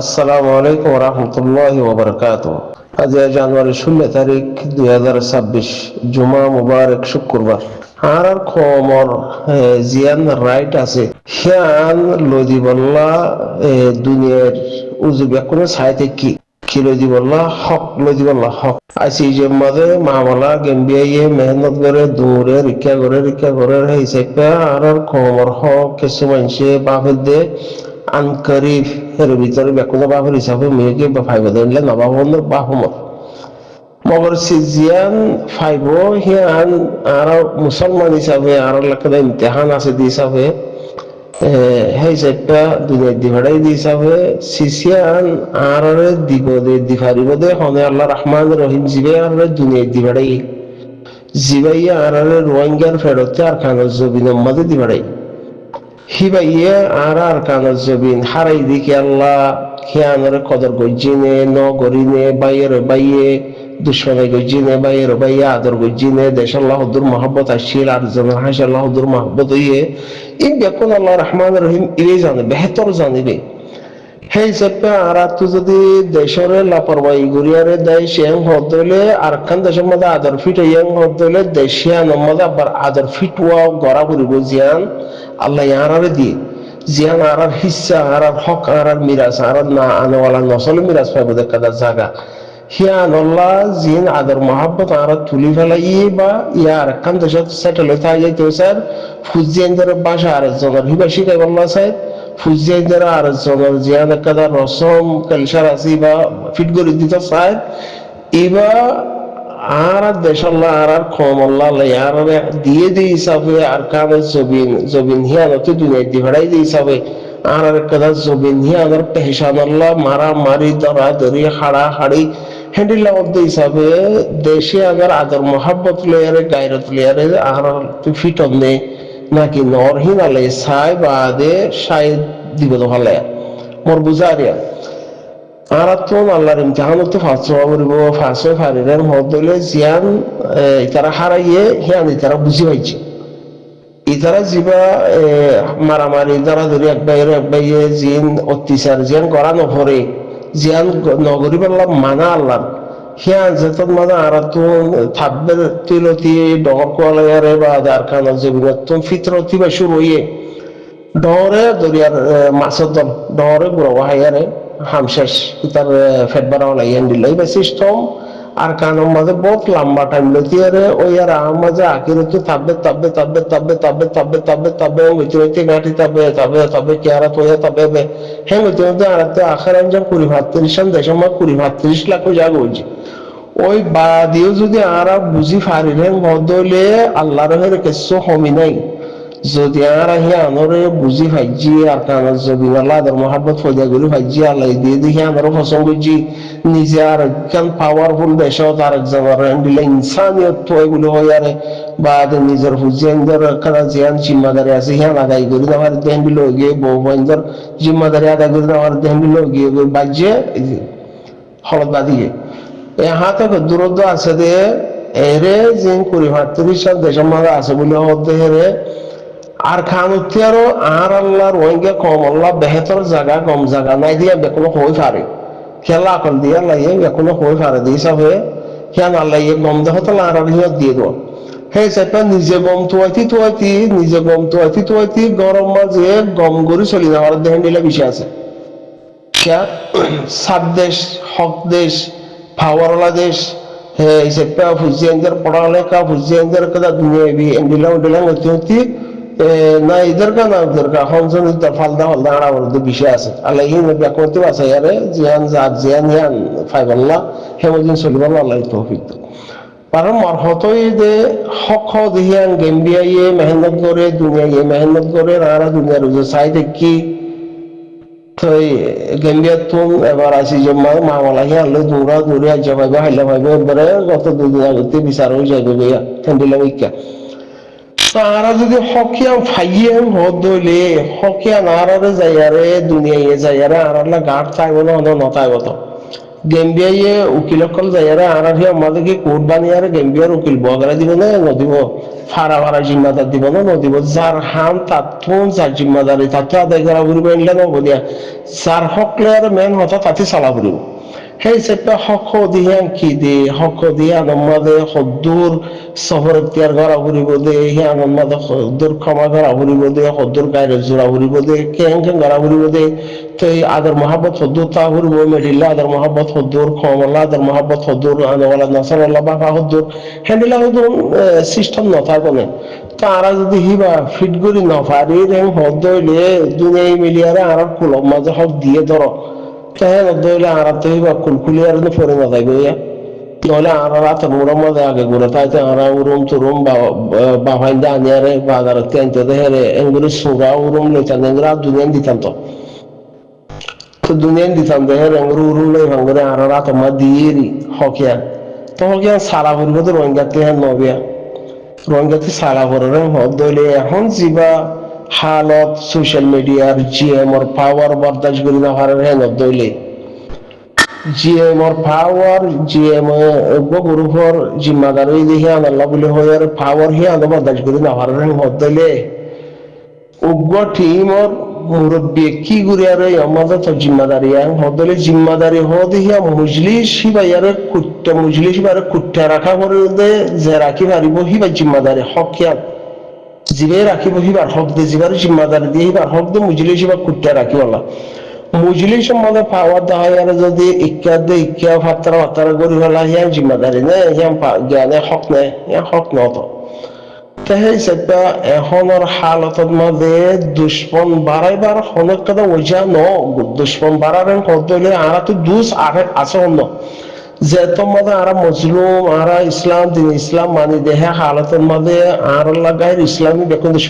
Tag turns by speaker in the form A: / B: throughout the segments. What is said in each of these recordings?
A: আসসালামু আলাইকুম রহমতুল্লাহি ওবারাকাতুহু। আজ জানুয়ারি 16 তারিখ 2026, জুমা মুবারক শুক্রবার। আর খমর জিয়ান রাইট আছে হিয়ান লদি বল্লা দুনিয়ার উজুবে কোনো সাইতে কি লদি বল্লা হক লদি বল্লা হক আইসি যে মাঝে মামলা গেমবিয়ে মেহনত করে দূরে রিক্কা করে হিসাবে আর খমর হক কিছু মানুষে বাপের দে আনকারিফ এর ভিতরে বেকুনা বাপের হিসাবে মেয়েকে বা ফাইভ দিলে নবাবনের বাহমত মগর সিজিয়ান ফাইভ হিয়ান আর মুসলমান হিসাবে আর লেখা ইমতেহান আছে দি হিসাবে সেই চারটা দুনিয়ার দিভাড়াই দি হিসাবে সিসিয়ান আর দিব দে দিফারিব দে হনে আল্লাহ রহমান রহিম জিবে আর দুনিয়ার দিভাড়াই জিবাইয়া আর রোহিঙ্গার ফেরতে আর খানের জবিনের মাঝে দিভাড়াই হিবাইয়ে আর কানর জবিন হারাই দিকে আল্লাহ খেয়ানের কদর গজিনে ন গরিনে বাইয়ে দুশ্মনে গজিনে বাইয়ে আদর গজিনে দেশ আল্লাহদুর মহব্বত আসছিল আর জনের হাস আল্লাহদুর মহব্বত হইয়ে ই বেকুন আল্লাহ রহমান রহিম ইয়ে জানে বেহতর জানিবে সেই হিসাবে আর তো যদি দেশের লাপরবাহী গড়িয়ারে দেয় সে হত হইলে আর খান দেশের মধ্যে আদর ফিট ইয়াং হত হইলে দেশিয়ানের মধ্যে আবার আদর ফিটুয়া গড়া করিব জিয়ান আল্লাহ ইয়ারে দিয়ে জিয়ান আর হিসা আর হক আর মিরাজ আর না আনেওয়ালা নসল মিরাজ পাইব দেখা জায়গা হিয়ান আল্লাহ জিন আদর মহাব্বত আর তুলি ফেলাই বা ইয়ার খান দেশত সেটেল হয়ে থাকে যাইতে স্যার ফুজিয়ানদের বাসা আর জনের হিবা শিখাই আল্লাহ সাহেব ফুজিয়ানদের আর জনের জিয়ান একাদার রসম কালচার আছে বা ফিট করে দিতে চায় এবা আর দেশাল্লাহ আর কম আল্লাহ আর দিয়ে দিয়ে হিসাবে আর কানে জবিন হিয়ানতে দুনিয়ায় দি ভাড়াই দিয়ে হিসাবে আর একটা জবিন হিয়ানের পেহসান আল্লাহ মারা মারি ধরা ধরি হাড়া হাড়ি হ্যান্ডিল মধ্যে হিসাবে দেশে আগার আদর মহাব্বত লয়ারে গায়রত লয়ারে আর ফিট নে নাকি নরহীন আলাই সাই বাদে সাই দিব তো ভালে মোর বুঝারিয়া আর তো আল্লাহর ইমতিহান তো ফাঁসে ফারিরের মধ্যে জিয়ান ইতারা হারাইয়ে হিয়ান ইতারা বুঝি পাইছে ইতারা যিবা মারামারি দ্বারা ধরি এক বাইয়ে জিন অত্যাচার জিয়ান করা নভরে জিয়ান নগরী বললাম মানা আল্লাহ হিয়ান যেতন মানে আর তো থাকবে তিলতি ডর কোয়ালারে বা আদার খানা জবিনত ফিতরতি বা শুরু হইয়ে ডরে দরিয়ার মাছের দল ডরে বুড়ো হাইয়ারে হামশেষ তার ফেট বাড়াও লাইন দিল এই সিস্টেম আর কানের মাঝে বহুত লম্বা টাইম লতি আরে ওই আর আমার মাঝে আকির তো তাবে হইতে গাঁটি তাবে কি আর তো তাবে হ্যাঁ হইতে আর তো আখার আঞ্জাম 20-32 লাখ জায়গা হয়েছে ওই বাদিও যদি আর বুঝি ফারিলেন বদলে আল্লাহ রহের কিছু হমি নাই যদি আর আনরে বুঝি ভাইজি আর কানের জবিন আল্লাহ আদর মহাব্বত ফদিয়া গুলি ভাইজি আল্লাহ দিয়ে দেখি আনরও পছন্দ করছি নিজে আর একখান পাওয়ারফুল দেশত আর একজনের দিলে ইনসানিয়ত তো এগুলো হয় আরে বা নিজের হুজিয়ানদের খানা জিয়ান জিম্মাদারি আছে হিয়ান আদায় করি দেওয়ার দেন দিল গিয়ে বউ বাইনদের জিম্মাদারি আদায় করে দেওয়ার দেন দিল গিয়ে বাজ্যে হলত বাদিয়ে এ হাতে দূরত্ব আছে দে এরে যে 20-32 সাল দেশের মাঝে আছে বলে হতে হেরে আর খান উঠিয়ারও আর আল্লাহর ওয়াইঙ্গে কম আল্লাহ বেহতর জায়গা কম জায়গা নাই দিয়া বেকুনো হয়ে পারে খেলা আকল দিয়া লাইয়ে বেকুনো হয়ে পারে দিয়ে হিসাবে হিয়ান আল্লাহ গম দেহত আর হিয়ত দিয়ে দেব সেই হিসাবে নিজে গম তোয়াইতি গরম মাঝে গম গড়ি চলি যাওয়ার দেহেন দিলে বেশি আছে সাত দেশ হক দেশ পাওয়ারওয়ালা দেশ হিসাবে ফুজিয়ানদের পড়ালেখা ফুজিয়ানদের কথা দুনিয়া এন্ডিলাম হইতে না ইদারকা না উদারকা হনজন ফালদা আড়াবড় বিষয় আছে আল্লাহ ইন ব্যাকরতে আছে আরে জিয়ান জিয়ান হিয়ান ফাইবাল্লাহ হেমদিন চলিবাল আল্লাহ তৌফিক কারণ মরহতই যে হক দিহিয়ান গেমবিয়াইয়ে মেহনত করে দুনিয়াইয়ে মেহনত করে আর দুনিয়ার চাই দেখি তো গেমবিয়া তুম এবার আসি যে মামলা হিয়ান লো দৌড়ে আজ ভাইবে হাইলা ভাইবে এবারে গত 2 দিন আগে বিচার হয়ে যাবে গিয়া ঠেন্ডিলাম ইকা তারা যদি হকিয়াম ফাইয়াম হদলে হকিয়ান আরারে যাইয়ারে দুনিয়ায় যাইয়ারে আরালা গাট চাইব না নতাইব তো গেমবিয়ায়ে উকিলকল যাইয়ারে আরার হিয়া আমাদেরকে কোর্ট বানিয়ারে গেমবিয়ার উকিল বগরা দিব না নদিব ফারা ফারা জিম্মাদার দিব না নদিব যার হাম তাতুন যার জিম্মাদারি তাতে আদায় করা ফুরিব এনলে নবদিয়া যার হকলে আর মেন হতা তাতে চালা ফুরিব সেই হিচাপে হক দিহে কি দে হক দিয়ে আনন্দ সদ্দুর চহর এতিয়াৰ করা ফুরিব দে সেই আনন্দ সদ্দুর ক্ষমা করা ফুরিব দে সদ্দুর গাইরে জোড়া ফুরিব দে কেং কেং করা ফুরিব দে তো আদর মহাব্বত সদ্দুর তা ফুরিব মেডিল্লা আদর মহাব্বত সদ্দুর ক্ষমলা আদর মহাব্বত সদ্দুর আনওয়ালা নাসারাল্লাহ বাবা সদ্দুর হেন্ডিলা হদুন সিস্টেম নথাকনে তারা যদি হিবা ফিট করি নপারি রেং হদ দইলে দুনিয়ায় মিলিয়ারে আর কুলব মাঝে হক দিয়ে ধরো তাহে দইলে আর তো হিবা কুলকুলিয়ার পরে না যাইব ইয়া নহলে আর রাতের মুড়ার মধ্যে আগে ঘুরে তাইতে আমরা উরুম তুরুম বাবাইন্দা আনিয়ারে বাজারে তেনতে দেহেরে এগুলো সুগা উরুম লইতাম এগুলো আর দুনিয়ান দিতাম তো দুনিয়ান দিতাম দেহের এগুলো উরুম লই ভাঙ্গরে আর রাতের মধ্যে দিয়েরি হকিয়া তো হকিয়া সারা ফুরবে তো রোহিঙ্গাতে হ্যাঁ নবিয়া রোহিঙ্গাতে সারা ফুরে হদ দইলে এখন যিবা হালত সোশ্যাল মিডিয়ার জিএমর পাওয়ার বরদাস্ত করি না পারে হ্যাঁ দইলে জিএমর পাওয়ার জিএম গ্রুপর জিম্মাদারি দেখে আনাল্লা বলে হয়ে পাওয়ার হি আনো বরদাস্ত করি না পারে হদ দইলে উগ্র টিমর মুরব্বী কি করে আর আমাদের তো জিম্মাদারি হদলে জিম্মাদারি হদিয়া মজলিস হিবাইয়ারে কুট্টা মজলিস বারে কুট্টা রাখা করে দে যে রাখি পারিব হিবা জিম্মাদারি হকিয়া জিবে রাখিব হিবার হক দে জিবার জিম্মাদারি দিয়ে হিবার হক দে মজলিস বা কুট্টা রাখি বলা মজলিস মধ্যে পাওয়ার দেওয়া আর যদি ইক্কা দে ইক্কা ফাত্তারা ফাত্তারা করি ফেলা হিয়া জিম্মাদারি নে হিয়া জ্ঞানে হক নে হিয়া হক নত সেই হিচাপে এখনৰ হালতৰ মাঝে দুশ্মন বাড়াইবার অনেক কথা ওইজা ন দুশ্মন বাড়ার হলে আরা তো দুষ আরে আছে অন্য যে তোমাদের আরা মজলুম আরা ইসলাম দিন ইসলাম মানি দেহে হালতের মাঝে আর লাগাই ইসলামী বেকুন দেশ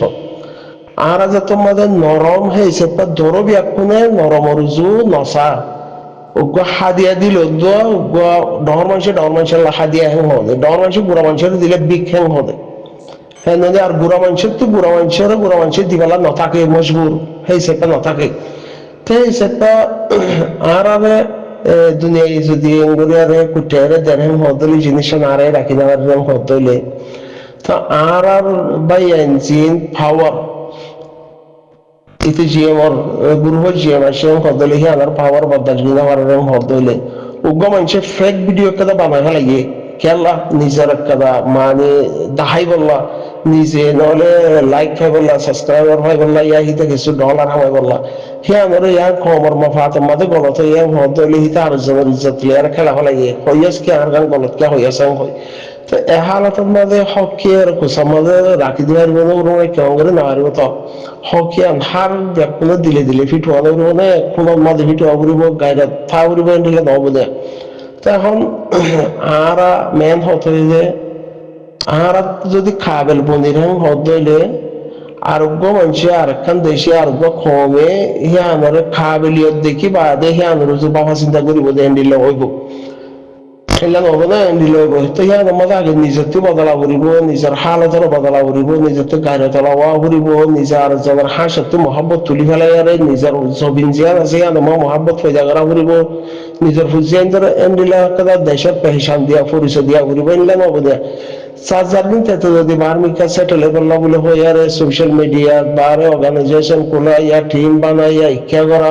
A: আরা যে তোমাদের নরম সেই হিচাপে দরব একুনে নরম রুজু নসা ওগো হাদিয়া দিল ডর মানুষের হাদিয়া হেং হদে ডর মানুষের দিলে বিক হেং হদে হ্যাঁ আর বুড়া মানুষের দিবেলা নথাকে মজবুর সেই হিসেবে নথাকে সেই হিসেবে আর আরে দুনিয়ায় যদি এঙ্গুরিয়ারে কুটিয়ারে দেড় হদলি জিনিস আরে রাখি নেওয়ার হদলে তো আর বাই ইঞ্জিন পাওয়ার ইতি জিএমর গ্রুপ জিএম আসে হদলে হি আনার পাওয়ার বদাল নেওয়ার হদলে উগ্র মানুষের ফেক ভিডিও কথা বানাই লাগে খেলা নিজের কথা মানে দাহাই বললা নিজে নহলে লাইক পাই বললা সাবস্ক্রাইবার পাই বললা ইয়া হিতে কিছু ডলার হামাই বললা হিয়া নরে ইয়া খবর মাফাতে মাঝে গলত ইয়া হদলে হিতে আর জনের ইজ্জত লিয়ার খেলা হলাই হইয়াস কি আর গান গলত কে হইয়াস হয় তো এ হালতের মাঝে হকিয়ার কুসার মাঝে রাখি দেওয়ার মনে কেমন করে না পারবো তো হকিয়ান হার কোনো দিলে দিলে ফিটুয়া মানে কোনো মাঝে ফিটুয়া করিব গাইডা থা করিব দিলে নহব দে এখন আরা মেন হতে যে আর যদি খাবেল বন্দির হদলে আরোগ্য মানুষে আরেকখান দেশে আরোগ্য কমে হিয়া আমার খাবেলিয়ত দেখি বাদে হিয়া আমার বাবা চিন্তা করিব যে এন্ডিলে হইব খেলা নহব না এন্ডিলে হইব তো হিয়া আমার আগে নিজেরতে বদলা করিব নিজের হালতর বদলা করিব নিজেরতে গাড়ি তলাওয়া করিব নিজের জনের হাসতে মহাব্বত তুলি ফেলাই আর নিজের জবিন জিয়ান আছে আমার মহাব্বত পয়দা করা করিব নিজের ফুজিয়ান ধরে এন্ডিলা কথা দেশের পেহচান দিয়া পরিচয় দিয়া করিব এনলে নহব দিয়া চার দিন তেতে যদি বার্মিকা সেটেল করলা বলে হই আর সোশ্যাল মিডিয়া বারে অর্গানাইজেশন খোলা ইয়া টিম বানাইয়া ইচ্ছা করা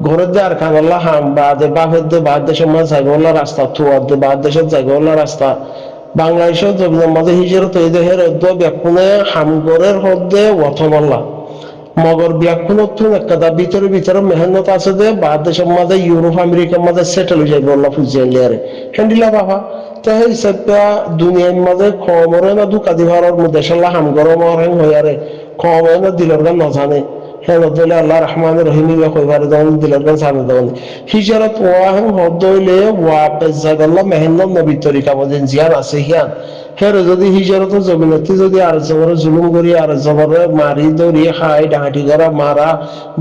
A: ঘরের দিয়ে আর খাগল্লা হাম বাদে বাপের দিয়ে বাদ দেশের মাঝে যাইগল্লা রাস্তা থুয়ার দিয়ে বাদ দেশের যাইগল্লা রাস্তা বাংলাদেশের জমিনের মাঝে হিজরত এই দেহের ব্যাকুনে হামগরের হদ্দে ওয়াথমল্লা মগর ব্যাকুনত একটা ভিতরে মেহনত আছে যে বাদ দেশের মাঝে ইউরোপ আমেরিকার মাঝে সেটেল হয়ে যাইব আল্লাহ ফুজিয়ে লিয়ারে হ্যান্ডিলা বাবা তো সেই হিসাবে দুনিয়ার মাঝে কমরে না দুকা দিভারের মধ্যে সাল্লাহ হামগর মরেন হইয়ারে কমরে না দিলের গান নজানে হ্যাঁ নদলে আল্লাহ রহমান রহিম কইবারে দেন দিলের গান জানে দেন হিজরত ওয়াহেন হদলে ওয়া বেজাগাল্লাহ মেহনত নবী তরিকা মধ্যে জিয়ান আছে হিয়ান হেরে যদি হিজরত জমিনতে যদি আর জবর জুলুম করি আর জবর মারি দৌড়ি খাই ডাহাটি করা মারা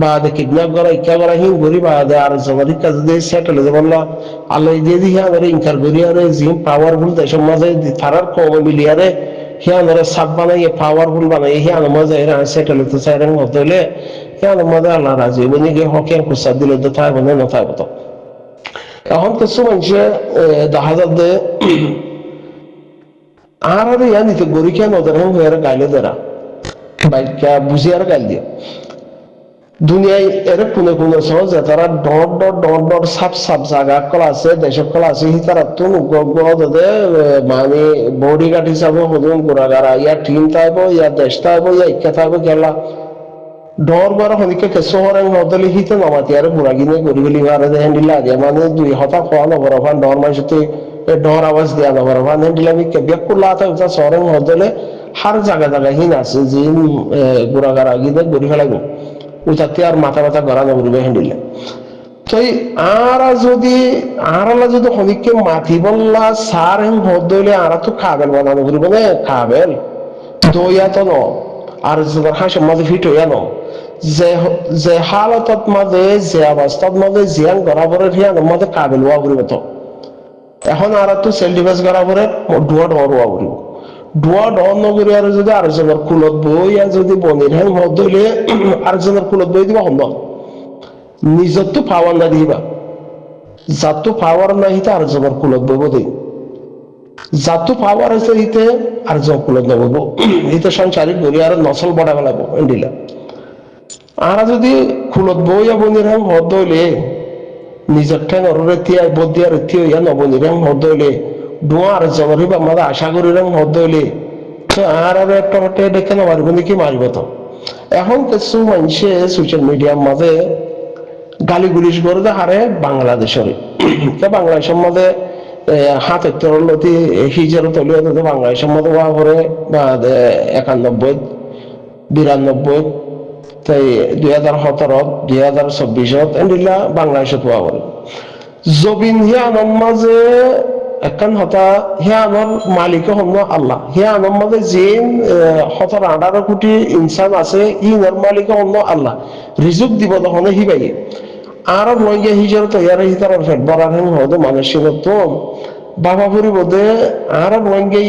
A: বাদে কিডন্যাপ করা ইচ্ছা করা হিং করি বাদে আর জবর ইচ্ছা যদি সেটেল হয়ে বললা আল্লাহ দিয়ে দিয়ে আমাদের ইনকার করি আর জিম পাওয়ারফুল দেশের মাঝে তারার কম মিলিয়ারে হিয়ানরে সাব বানাইয়ে পাওয়ারফুল বানাইয়ে হিয়ান মাঝে এরা সেটেল হতে চাইরেন হলে হিয়ান মাঝে আল্লাহ রাজি বনি গিয়ে হকেন খুশা দিলে তো থাকবো না থাকবো তো এখন কিছু মানুষে দেখা যাচ্ছে আর ইয়া নিতে গরিকা নদর হ্যাং হয়ে গাইলে দেরা বাইকা বুঝি আর গাইল দিয়ে দুনিয়ায় এর কোনে কোনে সহজ তারা ডর সাপ সাপ জায়গা কলা আছে দেশক কলা আছে তারা তো গদে মানে বডি গার্ড হিসাবে হদুন গোড়াগারা ইয়া টিম থাকবো ইয়া দেশ থাকবো ইয়া ইচ্ছা থাকবো খেলা ডর বারা হনিকে শহরে নদলে হিতে নামাতি আর বুড়াগিনে গরিবলি বারে হ্যান্ডিলা দিয়ে মানে দুই হতা খোয়া নবর ফান ডর মাসতে ডর আওয়াজ দেয়া নবর ফান হ্যান্ডিলা আমি কেবিয়া কুলা তা উতা শহরে নদলে হার জায়গা জায়গা হিন আছে যে গোড়াগারা গিয়ে গড়ি ফেলাইব উঠাতে আর মাথা ব্যথা গড়া নগরিবে হ্যান্ডিলা তো আরালা যদি হনিকে মাতি বললা সার হেন হদলে আরা তো খাবেল বানানো করিব না খাবেল দইয়া তো ন আর যদি হাসের মাঝে ফিট হইয়া ন যে হালতত মাঝে যে অবস্থার মাঝে জিয়ান গড়াবরের হিয়ান মাঝে কাবিল হওয়া করিব তো এখন আর তো সেল ডিভাইস গড়াবরের ডুয়া ডর হওয়া করিব ডুয়া ডর নগরী আর যদি আরেকজনের কুলত বই আর যদি বনির হ্যাং মদ হইলে আরেকজনের কুলত বই দিবা সম্ভব নিজের তো পাওয়ার না দিবা যার তো পাওয়ার না হিতে আরেকজনের কুলত বইব দিই যার তো পাওয়ার আছে হিতে আরেকজন কুলত নবইব হিতে সংসারিক বলি আর নসল বড়া বেলাবো এন্ডিলা আর যদি খুলত বইয়া বনির হ্যাং হদ হইলে নিজের ঠ্যাং অরে তিয়াই বদিয়ার থিয়া নবনির হ্যাং হদ হইলে ডুয়া আর জগরি বা আমাদের আশা করি রং হদ হইলে আর একটা হটে দেখে না মারিব নাকি মারিব তো এখন কিছু মানুষে সোশ্যাল মিডিয়ার মাঝে গালি গুলিশ করে হারে বাংলাদেশের বাংলাদেশের মাঝে হাতের তরলতি হিজের তলিয়ে বাংলাদেশের মধ্যে হওয়া করে বা 91 92 তাই 2017 2024 এন্ডিলা বাংলাদেশত হওয়া করে জবিন হিয়ানোর মাঝে একখান হতা হিয়ানোর মালিক হন্য আল্লাহ হিয়ানোর মাঝে যে 17-18 কোটি ইনসান আছে ইনার মালিক হন্য আল্লাহ রিজুক দিব তখন হিবাই আর লইগে হিজের তৈয়ার হিতার ফেট বরার হেন হদে মানুষের তো বাবা পুরি বোধে আর লইগে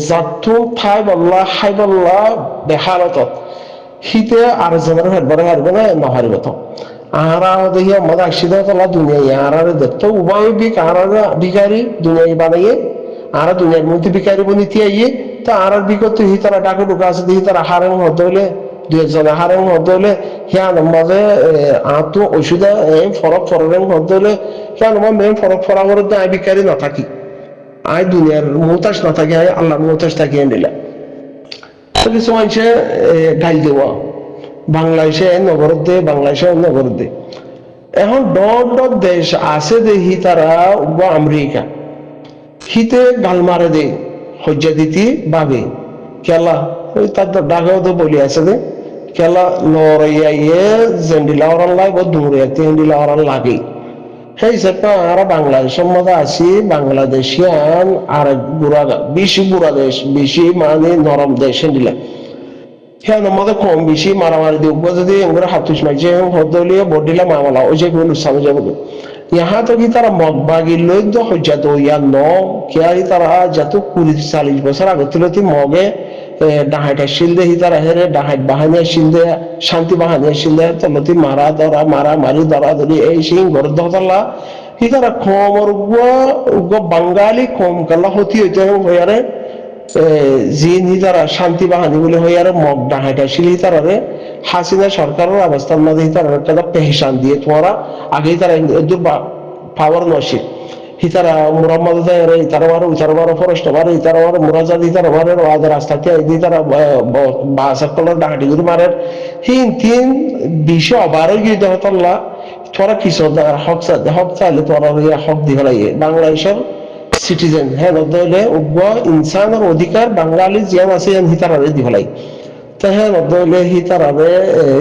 A: জাতু থাই বল্লা হাই বল্লা বেহালত হিতে আর জনের ফেট বরা হারবে না নহারিব তো আরা দেখি আমাদের আসিদা তলা দুনিয়ায় আর দেখতো উভয় বিক আর বিকারি দুনিয়ায় বানাইয়ে আর দুনিয়ার মধ্যে বিকারি বনিতে আইয়ে তো আর বিকত হি তারা ডাকে ঢুকা আছে দেখি তারা হারেন হতে হইলে 2 জন হারেন হতে হইলে হিয়ান মাঝে আতো ওষুধে ফরক ফরেন হতে হইলে হিয়ান মেন ফরক ফরা করে আই বিকারি না থাকি আই দুনিয়ার মোতাস না থাকি আই আল্লাহর মোতাস থাকি এন্ডিলা তো কিছু মানুষে গাইল দেওয়া বাংলাদেশে নগর দে এখন ডর দেশ আছে দেখি তারা আমেরিকা হিতে গাল মারে দে হজ্জা দিতি ভাবে খেলা ওই তার ডাকাও তো বলি আছে দে খেলা লড়াইয়ে জেন্ডিলা ওরান লাগবে দূরে হেন্ডিলা ওরান লাগে সেই হিসাবে আর বাংলাদেশের মধ্যে আছি বাংলাদেশিয়ান আর বেশি মানে নরম দেশ হেন্ডিলা হ্যাঁ আমাদের কম বেশি মারামারি দেখবো যদি এগুলো হাতুস মাইছে হদলিয়ে বডিলা মামলা ওই যে গুলো সামনে যাবো यहाँ तो কি তারা মগবাগি লই তো হজ্জা তো ইয়া ন কিয়ারি তারা যত 40-40 বছর আগে তুলতি মগে ডাহাইটা শিলদে হি তারা হেরে ডাহাইট বাহানিয়া শিলদে শান্তি বাহানিয়া শিলদে তলতি মারা মারি ধরা ধরি এই সিং ঘর দহতলা হি তারা খমর বাঙালি কম কালা হতি হইতে হইয়ারে জিনি তারা শান্তি বাহানি বলে হই আর মগ ডাহাইটা শিলি তারারে হাসিনা সরকারের অবস্থার মাঝে তারা একটা পেহচান দিয়ে তোমরা আগেই তারা পাওয়ার নসিব হিতারা মুরাম্মদ দেয় তারা বারো ইতারা বারো ফরেস্ট বারো ইতারা বারো মুরাজাদ ইতারা বারো আদের রাস্তাতে আইদি তারা বাসার কলার ডাহাটি গুলো মারের তিন বিষয় অবারও গিয়ে দেওয়া তল্লা তোরা কিছু হক চাইলে তোরা হক দিয়ে ফেলাইয়ে বাংলাদেশের সিটিজেন হ্যাঁ নদলে ইনসানের অধিকার বাঙালি জিয়ান আছে হিতারারে দি ফেলাই তো হ্যাঁ নদলে হিতারারে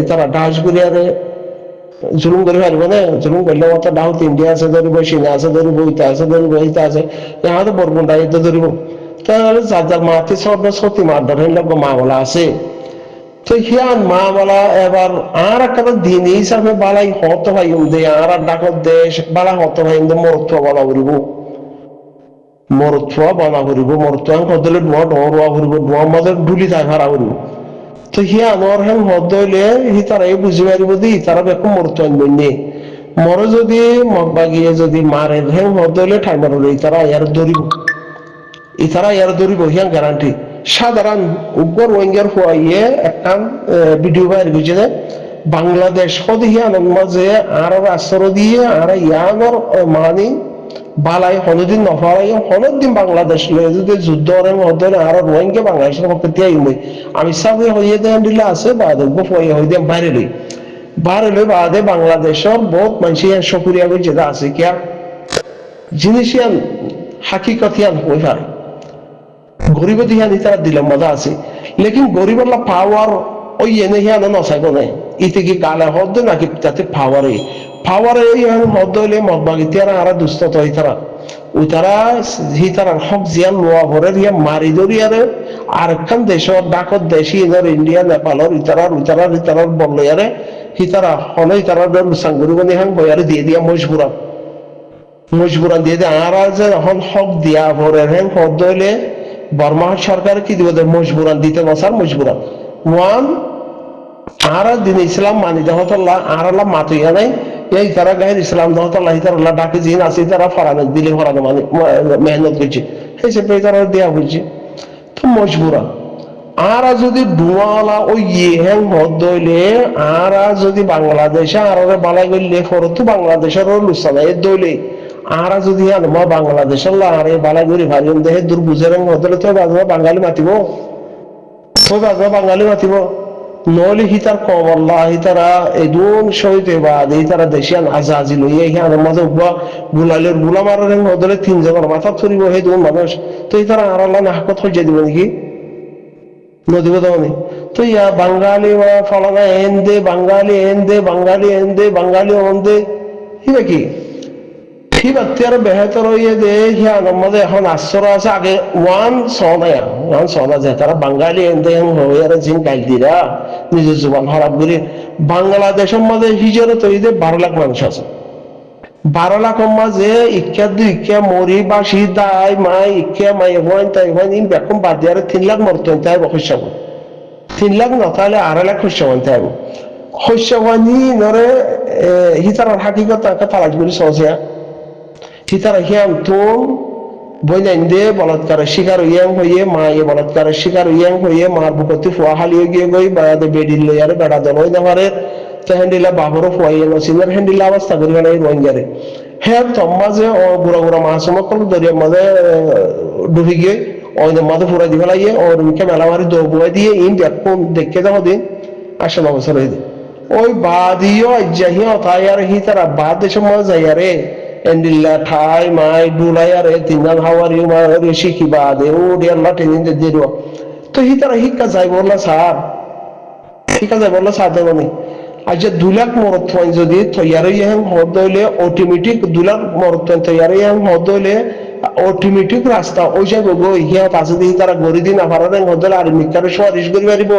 A: তারা ডাস গুলিয়ারে জুলুম করে পারব না জুলুম করলে মতো ডাউট ইন্ডিয়া আছে ধরিব চীনা আছে ধরিব ইটা আছে ধরিব ইটা আছে ইহা তো বরগুন্ডা ইটা ধরিব তাহলে যার মাতে সব সত্যি মারধর হইলে মামলা আছে তো হিয়ান মামলা এবার আর একটা দিন হিসাবে বালাই হত ভাই দে আর ডাকত দেশ বালা হত ভাই মরত্ব বলা করিব মরত্ব বনা করিব মরত্ব হদলে ডোয়া করিব ডোয়া মাঝে ডুলি যায় ভাড়া করিব তো হিয়া আমার হেন হদলে হি তারা বুঝি পারিব দি তারা বেকম মরত্ব আনবেন নে মরে যদি মগবাগিয়ে যদি মারে হেন হদলে ঠাই মারলে তারা ইয়ার ধরিব ইতারা ইয়ার দৌড়ি বহিয়ান গ্যারান্টি সাধারণ উগ্র রোহিঙ্গার হইয়ে একটা ভিডিও বাইর হয়েছে যে বাংলাদেশ সদিহিয়ানোর মাঝে আর রাষ্ট্র দিয়ে আর ইয়ানোর মানি বালাই হলদিন নফারাই হলদিন বাংলাদেশ যদি যুদ্ধ মধ্যে আর রোহিঙ্গা বাংলাদেশের পক্ষে দিয়ে আমি সাথে হইয়ে দেন দিলে আছে বা দেখবো হয়ে দিয়ে বাইরে লই বাইরে লই বাদে বাংলাদেশের বহুত মানুষ সক্রিয় যেটা আছে কিয়া জিনিসিয়ান হাকিকতিয়ান হয়ে পারে গরিব দিহান ইতারা দিলে মজা আছে লেকিন গরিবের পাওয়ার ওই এনে হিয়ান নসাইব নাই ইতে কি গালে হদ্দে নাকি তাতে পাওয়ারে মদ্দ হইলে মদবাগি তিয়ারা আর দুস্থত হইতারা উতারা হিতারার হক জিয়ান লোয়া ভরের ইয়া মারি দরিয়ারে আর একখান দেশর ডাকত দেশি এনার ইন্ডিয়া নেপালর ইতারার বলয়ারে হিতারা হলে ইতারা সাঙ্গুরি বনি হাং বয়ারে দিয়ে দিয়া মজবুরান দিয়ে আর যে এখন হক দিয়া ভরের হ্যাং হদ্দ হইলে বর্মা সরকার কি দিব মজবুরান দিতে বসার মজবুরান ওয়ান আর দিন ইসলাম মানি দহতল্লাহ আর আল্লাহ মাতুইয়া নাই এই তারা গায়ের ইসলাম দহতল্লাহ তারা ডাকে জিন আছে তারা ফরানো দিলে ফরানো মানে মেহনত করছে হিসেবে তারা দেয়া বলছে তো মজবুরান আর যদি ডুয়ালা ওই হ্যাং হদ হইলে আর যদি বাংলাদেশে আর বালাই করলে ফরত বাংলাদেশের লুসানা এ দইলে আর যদি আনমা বাংলাদেশের আর বালাই করি ভারিম দেহে দূর বুঝে হদলে তো বাঙালি মাতিব ওই বাঙালি মাতিব নহলে হিতার কমল্লা হিতারা এদুন সহিতে বাদ হিতারা দেশিয়ান আজাজি লইয়া হিয়ার মাঝে গুলালের গুলা মারার হদলে তিনজনের মাথা থরিব হে দুন মানুষ তো হিতারা আর আল্লাহ নাহকত হয়ে দিব নাকি নদীব দমনি তো ইয়া বাঙালি ফলানা বাঙালি ওন্দে হিবা কি হিবাত্যার বেহতর হইয়ে দে হিয়ান মধ্যে এখন আশ্চর্য আছে আগে ওয়ান সনা যায় তারা বাঙালি এন্দে হইয়ার জিন গাইল দিরা নিজের জুবান হরাপ করি বাংলাদেশের মাঝে হিজরত হইতে 12 লাখ মানুষ আছে 12 লাখ মাঝে ইক্কা মরি বাসি দাই মাই ইক্কা মাই হইন তাই হইন ইন বেকম বাদ দিয়ে 3 লাখ মরতেন তাই বখশাব 3 লাখ না তাহলে 2.5 লাখ খরচাবন তাই খরচাবানি নরে হিতার হাকিকত একটা তালাশ করি সহজে হিতারা হিয়াম তুম বইনাইন্দে বলৎকারের শিকার হইয়ে মা বলৎকারের শিকার হইয়ে মার বুকতি ফুয়া হালিয়ে গিয়ে গই বায়াদে বেডিল লইয়ারে বেড়া দল হই নামারে তো হ্যান্ডিলা বাবরও ফুয়াইয়ে নসিনের হ্যান্ডিলা অবস্থা করি মানে রোহিঙ্গারে হ্যাঁ তম্মাজে ও বুড়া মাহাসমকল দরিয়ার মাঝে ডুবি গিয়ে ওই মাঝে ফুরাই দি ফেলাইয়ে ও রুমিকে মেলামারি দৌড় দিয়ে ইন দেখুন দেখে দেখো দিন 8 বছর হয়ে ওই বাদিও যাইয়া তাই আর হিতারা বাদ দেশের মাঝে যাইয়ারে এন্ডিল্লা ঠাই মাই ডুলাইয়ারে তিনজন হাওয়ারি মারি শিখিবা দে ও ডিয়াল্লা টেনিন দে দিরো তো হিতারা হিক্কা যাই বললা স্যার দেবনি আজ 2 লাখ মরত হয় যদি তৈয়ার ইয়াং হদ হইলে অটোমেটিক 2 লাখ মরত তৈয়ার ইয়াং হদ হইলে অটোমেটিক রাস্তা ওই যাবো গো ইয়া পাশে দিয়ে তারা গড়ি দিন আফারান হদলে আর মিকারে সুয়ারিশ করি পারিব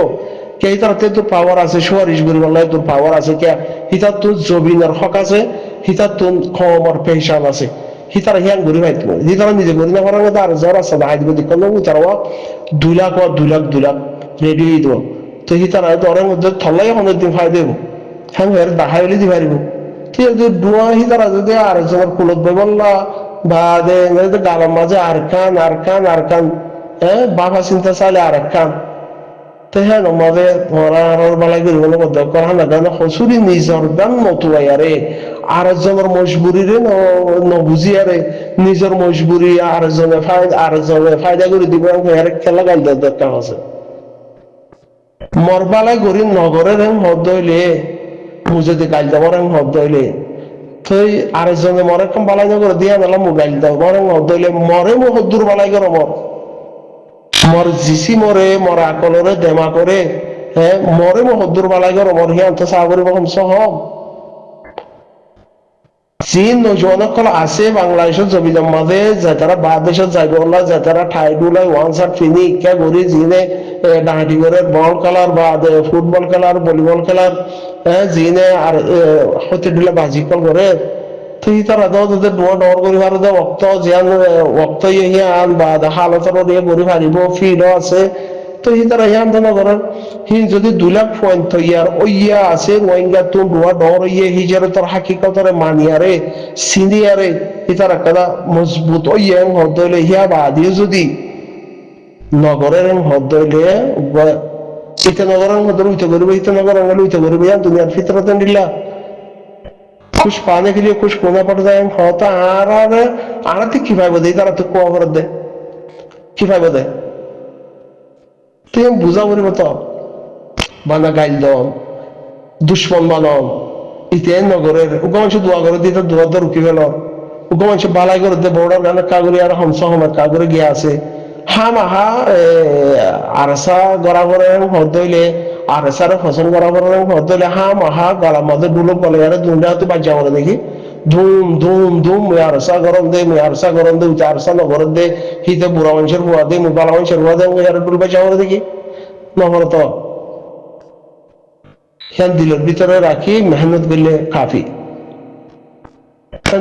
A: কে তারতে তো পাওয়ার আছে সুয়ারিশ করি বললে তোর পাওয়ার আছে কে হিতার তোর জমিনের হক আছে হিতার তোর খমর পেশাব আছে হিতার হিয়াং গড়ি পাইত হিতার নিজে গড়ি না পারান আর জ্বর আছে না হাইদ দিক করলো তারা 2 লাখ রেডি হয়ে দেব তো হিতার দরের মধ্যে থলাই অনেকদিন ফাই দেব হ্যাঁ দেখা হইলে দি পারিব ঠিক আছে ডুয়া হিতারা যদি আর একজনের কুলত বই বললা বা গালার মাঝে আর কান হ্যাঁ বাবা চিন্তা চাইলে আর এক কান তো হ্যাঁ মাঝে বেলায় করি বলে করা না গান হসুরি নিজর গান নতুয়ারে আর একজনের মজবুরিরে নবুঝিয়ারে নিজের মজবুরি আর একজনে ফায়দা করে দিব খেলা গাল দেওয়ার দরকার আছে মরবালাই গরি নগরের হদ হইলে যদি গাইল দেওয়ার হদ হইলে তুই আরেকজনে মরে কম বালাই নগর দিয়া মেলা মোবাইল দাও মরে হদ হইলে মরে হদ্দুর বালাই করো মর জিসি মরে আকলরে দেমা করে হ্যাঁ মরে হদ্দুর বালাই করো মর হিয়ান তো চাকরি বহন সহ চীন নজওয়ানসকল আছে বাংলাদেশের জমিনের মাঝে যে তারা বাংলাদেশত যাইব যে তারা ঠাইগুলাই ওয়ান শার্ট পিনি ইচ্ছা করি যিনে ডাহাটি করে বল খেলার বা ফুটবল খেলার ভলিবল খেলার যিনে আর হতে দিলে বাজি কল করে তুই তারা তাদের ডর করি পারে অক্ত জিয়ান অক্ত আন বা হালতর দিয়ে করি পারিব ফিল্ডও আছে তো তারা হিয়ান তো নগরের হি যদি 2 লাখ পয়েন্ট ইয়ার ওইয়া আছে রোহিঙ্গা তো ডোয়া ডর ইয়ে হিজারে তোর হাকিকতরে মানিয়ারে সিনিয়ারে তারা কাদা মজবুত ওইয়া হদলে হিয়া বাদিয়ে যদি নগরের হদ হইলে ইতে নগরের মধ্যে উইতে করবে, ইতে নগর আঙ্গলে উইতে করবে, দুনিয়ার ফিতরতে দিলা খুশ পানে গেলে খুশ কোনা পড়ে যায় হতা আর কি পাইব দেয়, তারা তো কোয়া করে দেয়, কি পাইব দেয় তুই বুঝা পড়িব তো বানা গাইল দন দুশ্মন বানন ইতে নগরের উগা মানুষ দোয়া করে দিতে দোয়া দর উকি গেল, উগা মানুষ বালাই করে দে বড় গানে কাগরি আর হংস হমা কাগরে গিয়া আছে হা মাহা আরসা গড়া করে হদ হইলে আরসার ফসল গড়া করে হদ হইলে হা মাহা গলা মধ্যে ডুলো বলে আরে দুটা হতে বাজ্যা করে দেখি ধুম ধুম ধুম মুই আরসা গরম দে, মুই আরসা গরম দে, আরসা নগর দে হিতে বুড়া মানুষের হুয়া দে, মুই বালা মানুষের হুয়া দে, মুই আর ডুল বাজ্যা করে দেখি নহর তো হ্যাঁ দিলের ভিতরে রাখি মেহনত করলে কাফি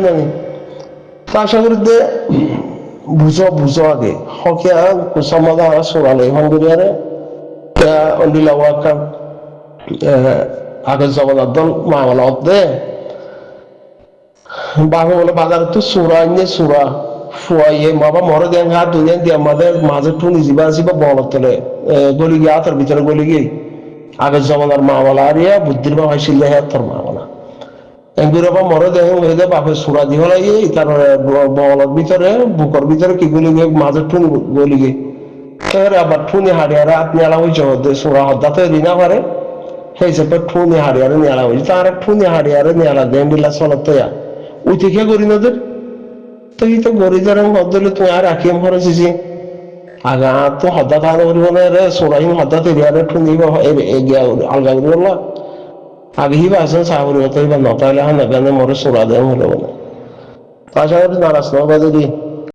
A: জানি তো আশা করি দে বুঝো বুঝো আগে হকিয়া সমাধা সোনালে হঙ্গুরিয়ারে অন্ডিলা ওয়াকা আগে জগন্নাথ দল মামলা দে বাবা বলে বাজারে তো সুরা আইনে সুরা ফুয়াইয়ে বাবা মরে দেন হাত দুনিয়া দিয়ে আমাদের মাঝে টুনি জিবা আসিবা বল তোলে গলি গিয়ে আতার ভিতরে গলি গিয়ে আগের জমানার মামলা আর ইয়া বুদ্ধির বা হয়েছিল হ্যাঁ তোর মামলা এগুলো বা মরে দেহ হয়ে যায় বাপের সুরা দি হলাই তার বলার ভিতরে বুকর ভিতরে কি গলি গিয়ে মাঝে টুনি গলি গিয়ে আবার ঠুনি হাড়িয়ারা আপনি আলা হয়েছে সুরা হদ্দাতে রিনা পারে সেই হিসেবে ঠুনি হাড়িয়ারে নেলা হয়েছে তার ঠুনি হাড়িয়ারে নেলা দেন দিলা চলত ওই থেকে করি নদের তো এই তো গরি যারা হদ্দলে তুই আর রাখিম হরেছি আগা তো হদ্দা তাহলে করিব না রে সোরাইম হদ্দা তেরিয়ারে ঠুনি এগিয়া আলগা করি বললা আগে হিবা আসেন সাহরি হতে হিবা নতাইলে হা নাগানে মরে সোরা দেয় হলো বলে তাছাড়া নারাজ না বাজে